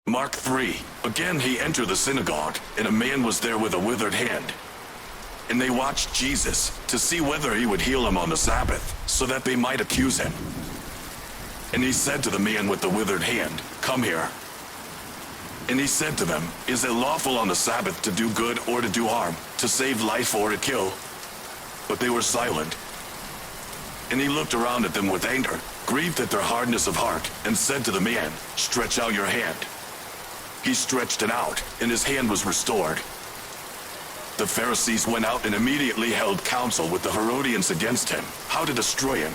Mark 3. Again he entered the synagogue, and a man was there with a withered hand. And they watched Jesus, to see whether he would heal him on the Sabbath, so that they might accuse him. And he said to the man with the withered hand, "Come here." And he said to them, "Is it lawful on the Sabbath to do good or to do harm, to save life or to kill?" But they were silent. And he looked around at them with anger, grieved at their hardness of heart, and said to the man, "Stretch out your hand." He stretched it out, and his hand was restored. The Pharisees went out and immediately held counsel with the Herodians against him, how to destroy him.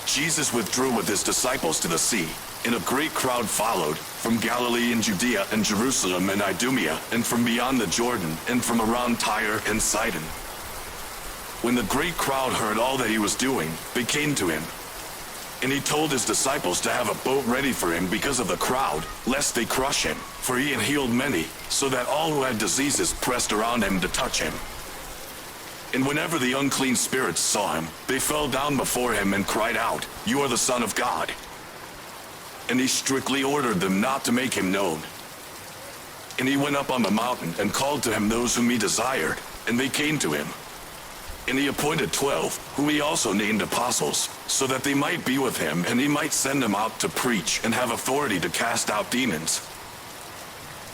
Jesus withdrew with his disciples to the sea, and a great crowd followed, from Galilee and Judea and Jerusalem and Idumea, and from beyond the Jordan, and from around Tyre and Sidon. When the great crowd heard all that he was doing, they came to him. And he told his disciples to have a boat ready for him because of the crowd, lest they crush him, for he had healed many, so that all who had diseases pressed around him to touch him. And whenever the unclean spirits saw him, they fell down before him and cried out, "You are the Son of God." And he strictly ordered them not to make him known. And he went up on the mountain and called to him those whom he desired, and they came to him. And he appointed 12, whom he also named apostles, so that they might be with him, and he might send them out to preach and have authority to cast out demons.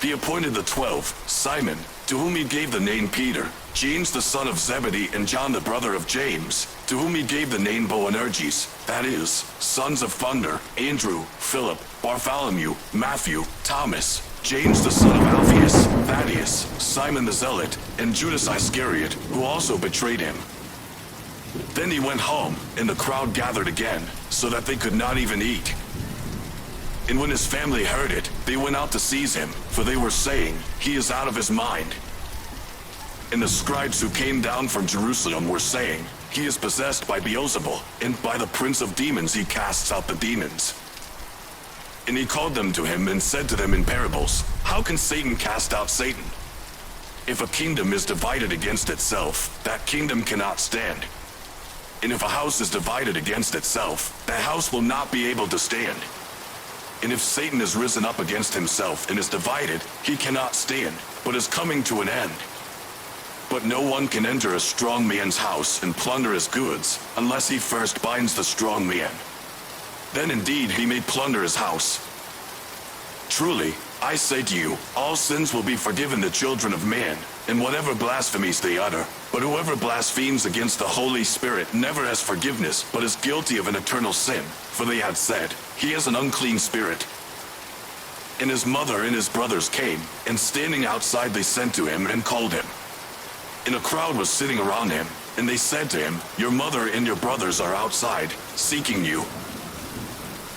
He appointed the 12, Simon, to whom he gave the name Peter, James the son of Zebedee, and John the brother of James, to whom he gave the name Boanerges, that is, sons of thunder, Andrew, Philip, Bartholomew, Matthew, Thomas, James the son of Alphaeus, Thaddeus, Simon the Zealot, and Judas Iscariot, who also betrayed him. Then he went home, and the crowd gathered again, so that they could not even eat. And when his family heard it, they went out to seize him, for they were saying, "He is out of his mind." And the scribes who came down from Jerusalem were saying, "He is possessed by Beelzebul, and by the prince of demons he casts out the demons." And he called them to him and said to them in parables, "How can Satan cast out Satan? If a kingdom is divided against itself, that kingdom cannot stand. And if a house is divided against itself, that house will not be able to stand. And if Satan is risen up against himself and is divided, he cannot stand, but is coming to an end. But no one can enter a strong man's house and plunder his goods, unless he first binds the strong man. Then indeed he may plunder his house. Truly, I say to you, all sins will be forgiven the children of man, and whatever blasphemies they utter. But whoever blasphemes against the Holy Spirit never has forgiveness, but is guilty of an eternal sin. For they had said, He has an unclean spirit. And his mother and his brothers came, and standing outside they sent to him and called him. And a crowd was sitting around him, and they said to him, "Your mother and your brothers are outside, seeking you."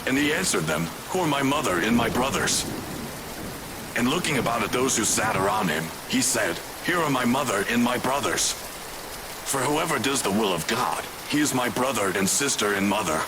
And he answered them, "Who are my mother and my brothers?" And looking about at those who sat around him, he said, "Here are my mother and my brothers. For whoever does the will of God, he is my brother and sister and mother."